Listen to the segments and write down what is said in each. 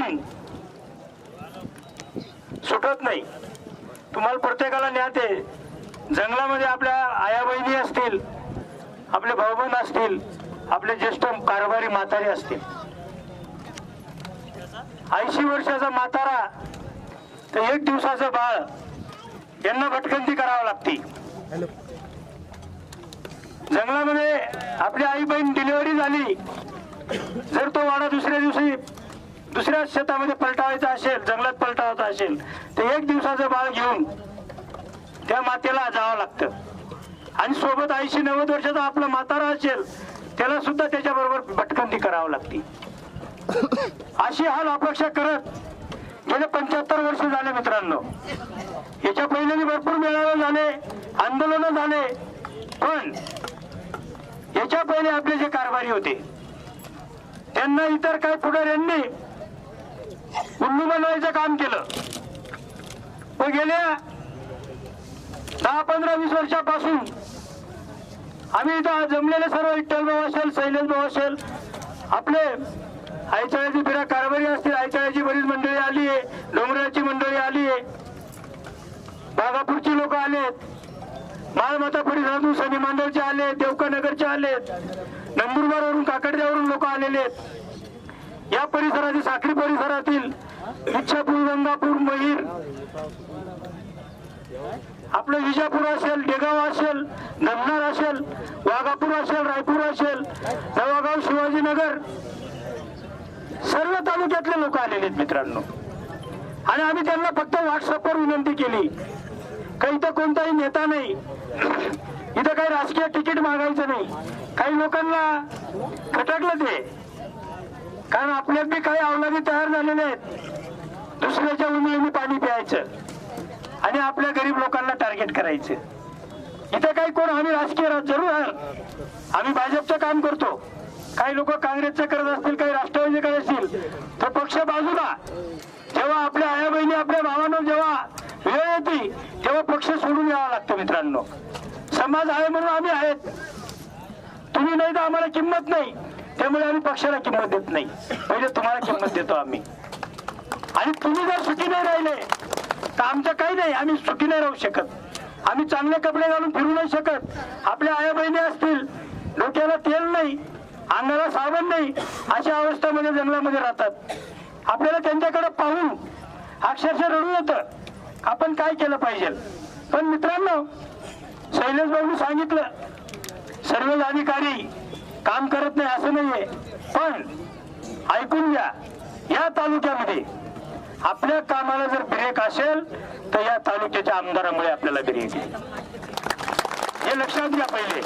घेऊन सुटत नाही. तुम्हाला प्रत्येकाला ज्ञात आहे, जंगलामध्ये आपल्या आया बहिणी असतील, आपले भाऊबंद असतील, आपले ज्येष्ठ कारभारी म्हातारे असतील. 80 वर्षाचा म्हातारा तर 1 दिवसाचं बाळ यांना भटकंती करावी लागते. जंगलामध्ये आपली आई बहीण डिलिव्हरी झाली, जर तो वाडा दुसऱ्या दिवशी दुसऱ्या शेतामध्ये पलटावायचा असेल, जंगलात पलटावायचा असेल, तर 1 दिवसाचं बाळ घेऊन त्या मातेला जावं लागतं. आणि सोबत 80-90 वर्षाचा आपला म्हातारा असेल, त्याला सुद्धा त्याच्या बरोबर भटकंती करावी लागते. अशी हाल अपेक्षा करत गेले 75 वर्ष झाले मित्रांनो. याच्या पहिले भरपूर मेळावे झाले, आंदोलन झाले, पण याच्या पहिले आपले जे कारभारी होते त्यांना इतर काही पुढाऱ्यांनी उल्लू बनवायचं काम केलं. व गेल्या 10-15-20 वर्षापासून आम्ही इथं जमलेले सर्व विठ्ठल भाऊ असेल, शैलेश भाऊ असेल, आपले आयचाळ्याची फिरा कारभारी असतील, आयचाळ्याची बरीच मंडळी आली आहे, डोंगराची मंडळी आली आहे, बागापूरची लोक आलेत, माळमाता परिसरातून शनी मांडवचे आले, देवकानगरचे आलेत, नंदुरबारवरून काकडद्यावरून लोक आलेले आहेत. या परिसरातील साखरी परिसरातील इच्छापूर, गंगापूर, महिर, आपलं विजापूर असेल, डेगाव असेल, धमनार असेल, वाघापूर असेल, रायपूर असेल, नवागाव, शिवाजीनगर, सर्व तालुक्यातले लोक आलेले आहेत मित्रांनो. आणि आम्ही त्यांना फक्त व्हॉट्सअपवर विनंती केली, काही इथं कोणताही नेता नाही, इथं काही राजकीय तिकीट मागायचं नाही. काही लोकांना खटकलं ते, कारण आपल्यात बी काही अवलादी तयार झालेले आहेत, दुसऱ्याच्या उंगलीने पाणी प्यायचं आणि आपल्या गरीब लोकांना टार्गेट करायचं. इथं काही कोण, आम्ही राजकीय जरूर आम्ही भाजपचं काम करतो, काही लोक काँग्रेसचं करत असतील, काही राष्ट्रवादी करत असतील, तर पक्ष बाजूला. जेव्हा आपल्या आया बहिणी, आपल्या भावांना जेव्हा वेळ येते तेव्हा पक्ष सोडून यावं लागतं मित्रांनो. समाज आहे म्हणून आम्ही आहेत, तुम्ही नाही तर आम्हाला किंमत नाही, त्यामुळे आम्ही पक्षाला किंमत देत नाही. पहिले तुम्हाला किंमत देतो आम्ही. आणि तुम्ही जर सुखी नाही राहिले तर आमचं काही नाही, आम्ही सुखी नाही राहू शकत. आम्ही चांगले कपडे घालून फिरू नाही शकत. आपल्या आया बहिणी असतील, डोक्याला तेल नाही, अंगाला साबण नाही, अशा अवस्थेमध्ये जंगलामध्ये राहतात. आपल्याला त्यांच्याकडे पाहून अक्षरशः रडू येतं, आपण काय केलं पाहिजे. पण मित्रांनो, शैलेश भाऊंनी सांगितलं, सर्व अधिकारी काम करत नाही असं नाहीये, पण ऐकून घ्या, या तालुक्यामध्ये आपल्या कामाला जर ब्रेक असेल तर या तालुक्याच्या आमदारामुळे आपल्याला ब्रेक आहे, हे लक्षात घ्या. पहिले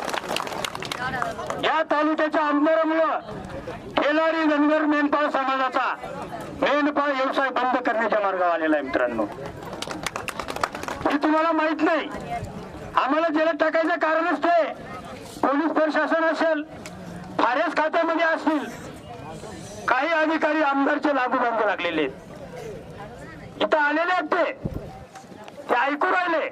या तालुक्याच्या आमदारामुळं खेलारी धनगर मेंढपाळ समाजाचा मेंढपाळ व्यवसाय बंद करण्याच्या मार्गावर आलेला आहे मित्रांनो. हे तुम्हाला माहित नाही. आम्हाला जेलात टाकायचं कारणच ते, पोलीस प्रशासन असेल, फारेस्ट खात्यामध्ये असतील, काही अधिकारी आमदारचे लागूबांधू लागलेले आहेत. इथं आलेले आहेत ते ऐकू राहिले.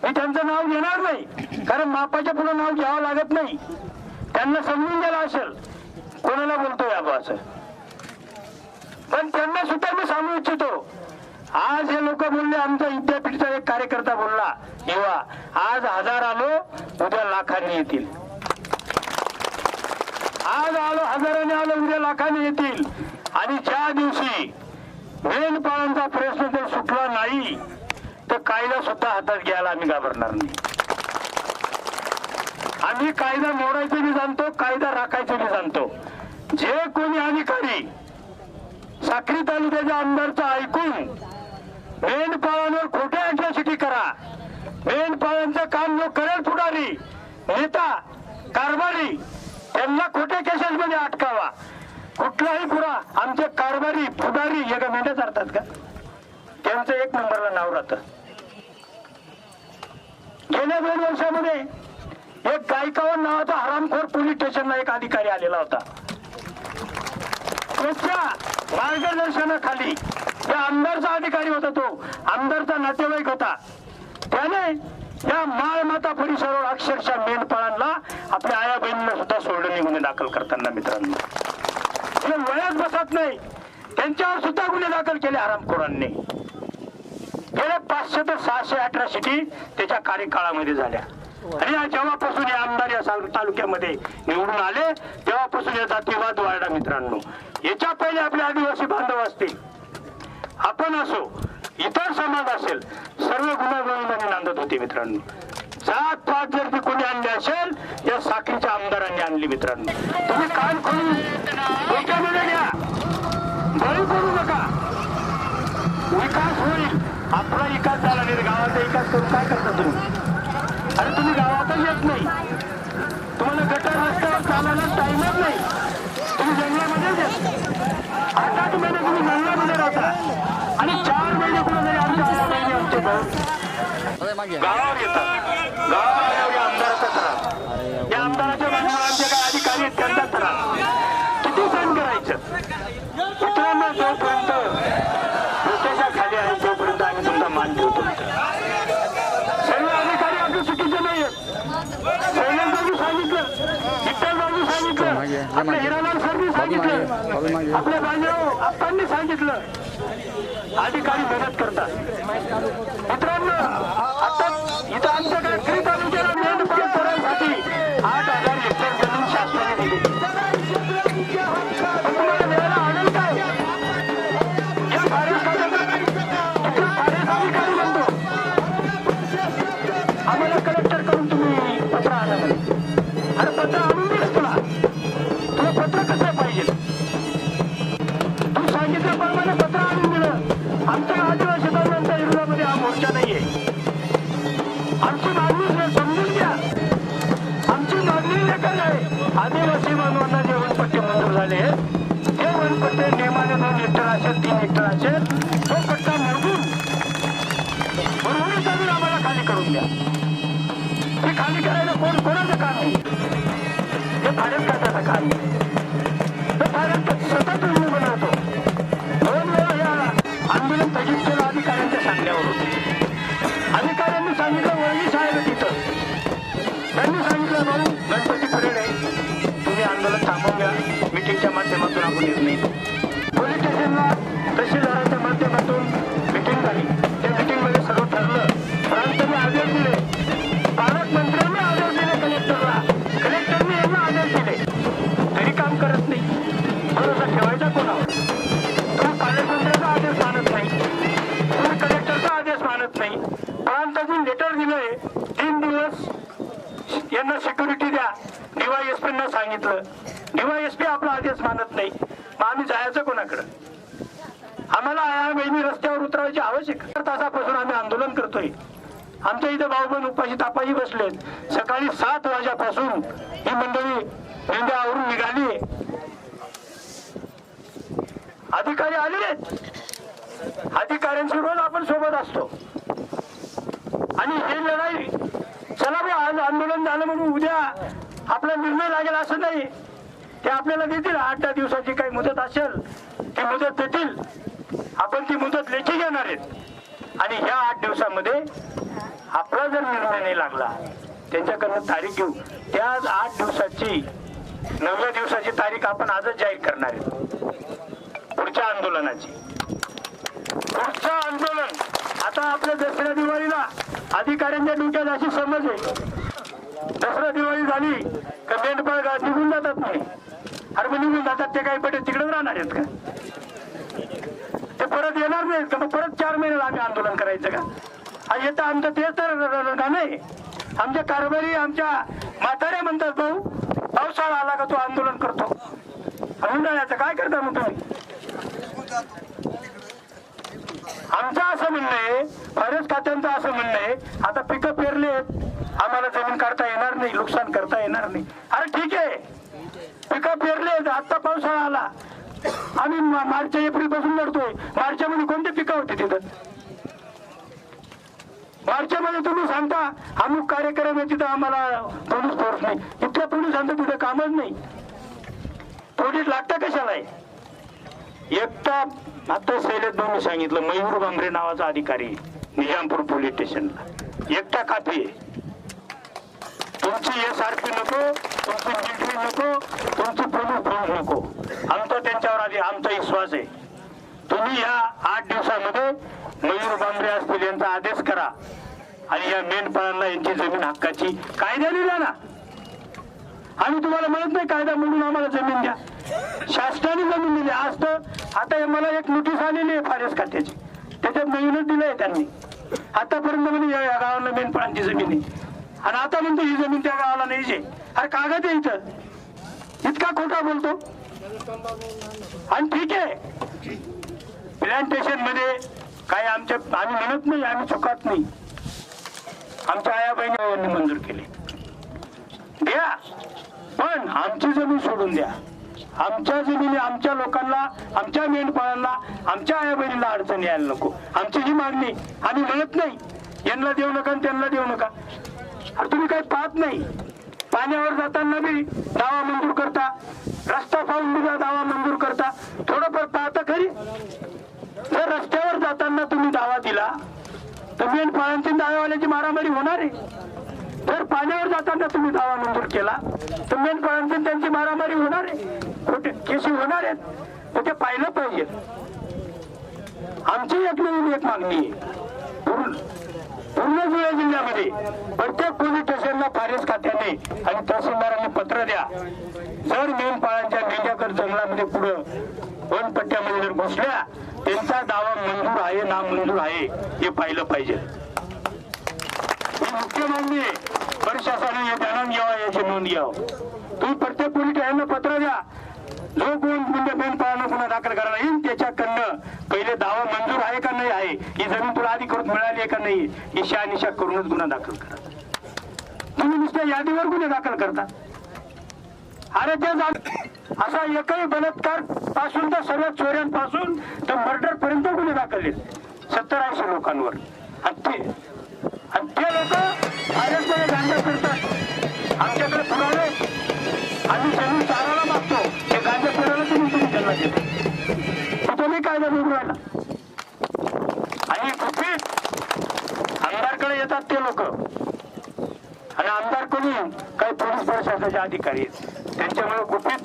मी त्यांचं नाव घेणार नाही, कारण मापाच्या पुढे नाव घ्यावं लागत नाही. त्यांना समजून गेलं असेल कोणाला बोलतोय आपण असं, पण त्यांना सुद्धा मी सांगू इच्छितो. आज हे लोक बोलले, आमचा विद्यापीठचा एक कार्यकर्ता बोलला, युवा, आज 1000 आलो, उद्या लाखांनी येतील. आज आलो, हजाराने आलो, उद्या लाखांनी येतील. आणि ज्या दिवशी मेंढपाळांचा प्रश्न जर सुटला नाही तर कायदा सुद्धा हातात घ्यायला आम्ही घाबरणार नाही. आम्ही कायदा मोडायचे बी जाणतो, कायदा राखायचे बी जाणतो. जे कोणी अधिकारी साक्री तालुक्याच्या आमदारचं ऐकून मेंढपाळांवर खोट्या अट्रॉसिटी करा, मेंढपाळांचं काम जो करेल पुढारी, नेता, कारभारी, त्यांना खोट्या केसेस मध्ये अटकावा. कुठलाही पुरा आमचे कारभारी, पुढारी हे का मेंढ्या चालतात का? त्यांचं 1 नंबरला नाव राहतं. गेल्या 2 वर्षामध्ये एक गायकवाड नावाचा हरामखोर पोलीस स्टेशनला एक अधिकारी आलेला होता. त्याच्या मार्गदर्शनाखाली त्या आमदारचा अधिकारी होता, तो आमदारचा नातेवाईक होता. त्याने या माळमाता परिसरावर अक्षरशः मेंढपाळांना, आपल्या आया बहिणींना सुद्धा सोडणी गुन्हे दाखल करताना मित्रांनो, वयात बसत नाही. त्यांच्यावर सुद्धा गुन्हे दाखल केले हरामखोरांनी. गेल्या 500 ते 600 अॅट्रॉसिटी त्याच्या कार्यकाळामध्ये झाल्या. आणि जेव्हापासून हे आमदार या तालुक्यामध्ये निवडून आले तेव्हापासून या जातीवाद वाढला मित्रांनो. याच्या पहिले आपले आदिवासी बांधव असतील, आपण असो, इतर समाज असेल, सर्व गुन्हेगारांनी नांदत होते मित्रांनो. जात पात जर ती कोणी आणली असेल या साखरीच्या आमदारांनी आणली मित्रांनो. तुम्ही कान खोलून डोक्यामध्ये घ्या, बळी पडू नका. विकास होईल, आपला विकास झाला नाही. गावाचा विकास करून काय करता तुम्ही? अरे तुम्ही गावातच येत नाही, तुम्हाला गटर रस्त्यावर चालायला टाइमच नाही, तुम्ही जंगलामध्येच येत. 8-8 महिने तुम्ही जंगलामध्ये राहता आणि 4 महिने कुठे तरी आमच्या महिने आमचे गावावर येतात. गावावर आल्यावर या आमदाराचा त्रास, या आमदाराच्या बाजूला आमचे काय अधिकारी आहेत त्यांचा त्रास किती सहन करायचं मित्रांनो. जोपर्यंत डोक्याच्या खाली आहे तोपर्यंत आम्ही तुमचा मान ठेवतो. सर्व अधिकारी आपले चुकीचे नाही आहेत. शैलेंद्रजी सांगितलं, विठ्ठलरावजी सांगितलं, आपले हिरालाल सरनी सांगितलं, आपले बाजीराव आप्पांनी सांगितलं, अधिकारी मदत करतात मित्रांनो. आता इथं आमच्याकडे खरी तालुक्याला मेंढपाळ करायसाठी 8,000 हेक्टर जमीन शासनाने दिली. तुम्हाला मिळायला आनंद काय? या फारेस्ट अधिकारी म्हणतो आम्हाला कलेक्टर करून तुम्ही पत्र आणा म्हणे. अरे पत्र आणून दिलं तुला पत्र कसं पाहिजे? तू सांगितल्याप्रमाणे पत्र आणून दिलं. आमच्या आदिवासी बांधवांच्या विरोधामध्ये हा मोर्चा नाहीये. आमची मागणी समजून घ्या, आमची मागणी लेखन आहे. आदिवासी बांधवांना जे वनपट्टे मंजूर झाले ते वनपट्टे नियमाने 2 हेक्टर असेल, 3 हेक्टर असेल, तो पट्टा मोडून बरोबर आम्हाला खाली करून द्या. ते खाली करायला कोणाचं काम आहे? हे भारत खात्याचं काम आहे. हे भारत सतत नियम बनवतो. 2 वेळा या आंदोलन स्थगित केलं अधिकाऱ्यांच्या सांगण्यावर होते. अधिकाऱ्यांनी सांगितलं वळणी साहेब तिथं, त्यांनी सांगितलं भाऊ गणपती परेड आहे, तुम्ही आंदोलन थांबवून घ्या, मिटिंगच्या माध्यमातून आपण निर्णय. पोलीस स्टेशनला तहसीलदाराच्या माध्यमातून मिटिंग झाली. त्या मिटिंगमध्ये सर्व ठरलं. प्रांतांनी आदेश दिले, पालकमंत्र्यांनी आदेश दिले कलेक्टरला, कलेक्टरने यांना आदेश दिले, तरी काम करत नाही. भरोसा ठेवायचा कोणावर? तुम्ही पालकमंत्र्यांचा आदेश मानत नाही, तुम्ही कलेक्टरचा आदेश मानत नाही. प्रांतातून लेटर दिलंय 3 दिवस यांना सिक्युरिटी द्या. DYSPना सांगितलं, DYSP आपला आदेश मानत नाही. मग आम्ही जायचं कोणाकडं? आम्हाला आया बहिणी रस्त्यावर उतरायची आवश्यकता. तासापासून आम्ही आंदोलन करतोय. आमच्या इथे भाऊबंद उपाशी तापाशी बसलेत. सकाळी 7 वाजल्यापासून ही मंडळी मेंढ्यावरून निघाली. अधिकारी आलेले आहेत, अधिकाऱ्यांशी रोज आपण सोबत असतो. आणि ही लढाई चला बा आज आंदोलन झालं म्हणून उद्या आपला निर्णय लागेल असं नाही. ते आपल्याला देतील 8-10 दिवसाची काही मुदत असेल ती मुदत देतील. आपण ती मुदत लेखी घेणार आहेत आणि ह्या 8 दिवसामध्ये आपला जर निर्णय नाही लागला त्यांच्याकडनं तारीख घेऊ. त्या 8 दिवसाची 9व्या दिवसाची तारीख आपण आजच जाहीर करणार आहे. पुढच्या आंदोलनाची पुढचं आंदोलन आता आपल्या दसऱ्या दिवाळीला अधिकाऱ्यांच्या डोक्यात अशी समज आहे, दसरा दिवाळी झाली का मेंढपाळ निघून जातात नाही. अरे मग निघून जातात ते काही पटे तिकडेच राहणार आहेत का? ते परत येणार नाहीत का? मग परत 4 महिन्याला आम्ही आंदोलन करायचं का? येतं आमचं तेच तर नाही. आमच्या कारभारी आमच्या म्हाताऱ्या म्हणतात भाऊ पावसाळा आला का तो आंदोलन करतो. उन्हाळ्याचं काय करता मग तुम्ही? आमचं असं म्हणणं आहे, फॉरेस्ट खात्यांचं असं म्हणणं आहे, आता पिकं पेरलेत, आम्हाला जमीन काढता येणार नाही, नुकसान करता येणार नाही. अरे ठीक आहे, पिकं पेरलेत, आता पावसाळा आला, आम्ही मार्च एप्रिल पासून लढतोय. मार्चमध्ये कोणते पिकं होते तिथं? मार्चमध्ये तुम्ही सांगता अमुक कार्यक्रम आहे तिथं आम्हाला पोलीस फोर्स नाही. इथल्या पोलिसांचं तिथं कामच नाही. पोलीस लागतं कशाला आहे? एकटा आता शैलेश भाऊंनी सांगितलं मयूर बांबरे नावाचा अधिकारी निजामपूर पोलीस स्टेशनला एकटा काफी आहे. तुमची SRP नको, तुमची मिलिटरी नको, तुमची पोलीस फोर्स नको. आमचा त्यांच्यावर आधी आमचा विश्वास आहे. तुम्ही या 8 दिवसामध्ये मयूर बांबरे असतील यांचा आदेश करा आणि या मेंढपाळांना यांची जमीन हक्काची कायद्याने द्या ना. आम्ही तुम्हाला म्हणत नाही कायदा म्हणून आम्हाला जमीन द्या, शासनाने जमीन दिली. आज तर आता मला एक नोटीस आलेली आहे फॉरेस्ट खात्याची, त्याच्यात नवीनच दिलंय त्यांनी. आतापर्यंत म्हणजे या गावाला मेंढपाळांची जमीन आहे आणि आता म्हणतो ही जमीन त्या गावाला नाहीचे. अरे कागद आहे इथं, इतका खोटा बोलतो. आणि ठीक आहे, प्लांटेशन मध्ये काय आम्ही म्हणत नाही, आम्ही चुकत नाही. आमच्या आया बहिणी मंजूर केले, द्या, पण आमची जमीन सोडून द्या. आमच्या जमिनी आमच्या लोकांना, आमच्या मेंढपाळांना, आमच्या आया बहिणीला अडचण यायला नको. आमची ही मागणी. आम्ही म्हणत नाही यांना देऊ नका आणि त्यांना देऊ नका. अरे तुम्ही काही पाहत नाही, पाण्यावर जाताना बी दावा मंजूर करता, रस्ता पाहून बी दावा मंजूर करता. थोडंफार पाहता खरी. जर रस्त्यावर जाताना तुम्ही दावा दिला तर मेंढपाळांची दाव्यावाल्याची मारामारी होणार आहे. जर पाण्यावर जाताना तुम्ही दावा मंजूर केला तर मेंढपाळांची त्यांची मारामारी होणार आहे, खोटे केसी होणार आहेत. तर ते पाहिलं पाहिजे. आमची एक नवीन एक मागणी आहे, पूर्ण जुन्या जिल्ह्यामध्ये प्रत्येक पोलीस स्टेशनला फॉरेस्ट खात्याने आणि तहसीलदारांनी पत्र द्या. जर मेंढपाळांच्या मेंढ्याकर जंगलामध्ये पुढं वनपट्ट्यामध्ये जर घुसल्या, त्यांचा दावा मंजूर आहे ना मंजूर आहे हे पाहिलं पाहिजे. ही मुख्य मागणी आहे. प्रशासनाने हे ध्यानात घ्यावं, याची नोंद घ्यावं. तुम्ही प्रत्येक पोलीस स्टेशनला पत्र द्या. जो कोण म्हणजे मेंढपाळांना गुन्हा दाखल करायला येईल त्याच्याकडनं पहिले दावा मंजूर आहे का नाही आहे, ही जमीन तुला अधिकृत मिळाली आहे का नाही, ही शहानिशा करूनच गुन्हा दाखल करा. तुम्ही नुसत्या यादीवर गुन्हे दाखल करता. अरे त्या असा एकही बलात्कार पासून तर सर्व चोऱ्यांपासून तर मर्डर पर्यंत गुन्हे दाखल 70-80 लोकांवर. आणि ते लोक आयरसमध्ये गांजा करतात. आमच्याकडे पुरावे, आम्ही जमीन चारायला मागतो, हे गांजा फिरायला तुम्ही त्यांना देतो. तुम्ही कायदा बघून राहिला. आणि गुपित आमदारकडे येतात ते लोक, आणि आमदारकडून काही पोलीस प्रशासनाचे अधिकारी आहेत, त्यांच्यामुळे गुपित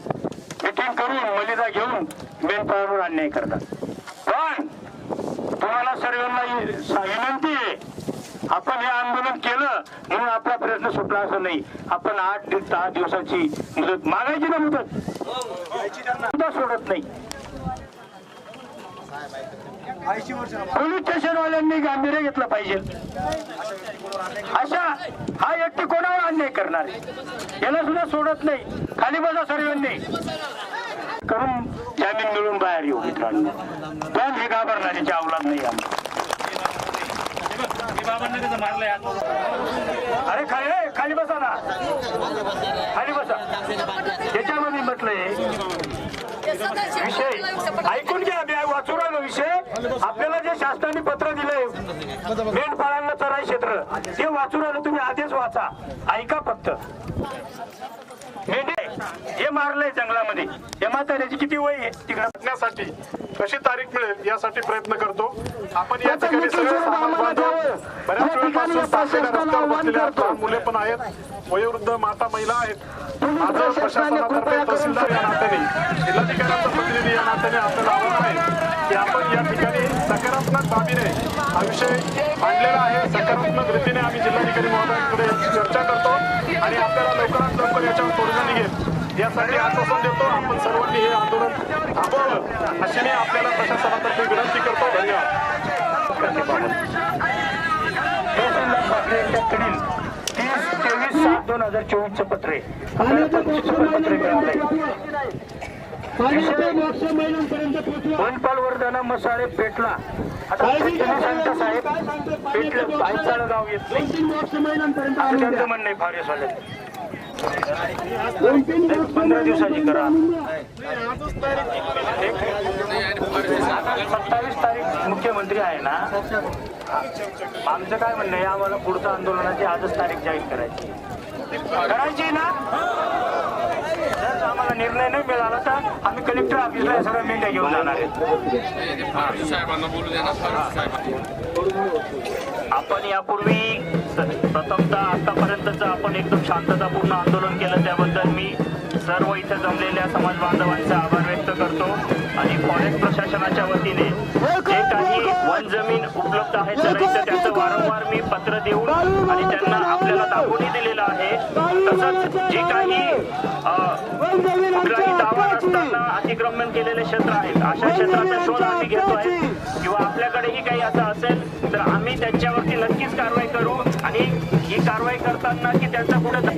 मिटिंग करून मलिदा घेऊन मेंढपाळांवर अन्याय करतात. पण तुम्हाला सर्वांना विनंती आहे, आपण हे आंदोलन केलं म्हणून आपला प्रश्न सुटला असं नाही. आपण 8-10 दिवसाची मुदत मागायची ना, मुदत सोडत नाही. पोलीस स्टेशनवाल्यांनी गांभीर्य घेतलं पाहिजे. अशा हा व्यक्ती कोणावर अन्याय करणार, याला सुद्धा सोडत नाही. खाली बसा सर्वांनी करून जामीन मिळून बाहेर येऊ मित्रांनो. पण हे घाबरणाऱ्याची अवलाद नाही आम्ही. अरे काय खाली बसा ना, खाली बसा. त्याच्यामध्ये म्हटलंय विषय ऐकून घ्या, मी वाचू राहिलो विषय. आपल्याला जे शासनाने पत्र दिलंय मेंढपाळांना चराई क्षेत्र, ते वाचू राहिलो. तुम्ही आदेश वाचा, ऐका फक्त. मेंढे हे मारलंय जंगलामध्ये, हे म्हाताऱ्याची किती वय आहे तिकडे, कशी तारीख मिळेल यासाठी प्रयत्न करतो. आपण या ठिकाणी सगळे सामान बांधव बऱ्याच वेळापासून तारखेला रस्त्यावर बसलेले आहेत. लहान मुले पण आहेत, वयोवृद्ध माता महिला आहेत. माझं प्रशासनातर्फे तहसीलदार या नात्याने, जिल्हाधिकाऱ्यांचा प्रतिनिधी या नात्याने आपल्याला आव्हान आहे की आपण या ठिकाणी सकारात्मक बाबीने हा विषय मांडलेला आहे. सकारात्मक रीतीने आम्ही जिल्हाधिकारी महोदयांकडे चर्चा करतो आणि आपल्याला लवकरात लवकर याच्यावर तोडगा निघेल यासाठी आश्वासन देतो. आपण सर्वांनी हे आंदोलन थांबवलं अशी मी आपल्याला प्रशासनातर्फे विनंती करतो. धन्यवाद. 30-23-7-2024 पत्र आहे. आपल्याला 25 पत्र मिळालंय. वनपाल वर्धना मसाळे पेटला. आता साहेब पेटलं, आयचाळ गाव येत नाही असं त्यांचं म्हणणं आहे. फॉरेस्टवाले 15 दिवसाची करा. 27 तारीख मुख्यमंत्री आहे ना. आमचं काय म्हणणं आहे, आम्हाला पुढचं आंदोलनाची आजच तारीख जाहीर करायची ना. जर आम्हाला निर्णय नाही मिळाला तर आम्ही कलेक्टर ऑफिसला सर्व मेंढ्या घेऊन जाणार आहेत. आपण यापूर्वी प्रथमतः आतापर्यंतच आपण एकदम शांततापूर्ण आंदोलन केलं, त्याबद्दल मी सर्व इथे जमलेल्या समाज बांधवांचा आभार व्यक्त करतो आणि फॉरेस्ट प्रशासनाच्या वतीने जे काही वन जमीन उपलब्ध आहे तर इथं त्याचं वारंवार मी पत्र देऊन आणि त्यांना आपल्याला दाखवूनही दिलेलं आहे. तसंच जे काही कुठलाही दावा नसताना अतिक्रमण केलेले क्षेत्र आहेत अशा क्षेत्राचा शोध आम्ही घेतोय किंवा आपल्याकडेही काही असं असेल तर आम्ही त्यांच्यावरती नक्कीच कारवाई करू आणि ही कारवाई करताना की त्यांचा कुठे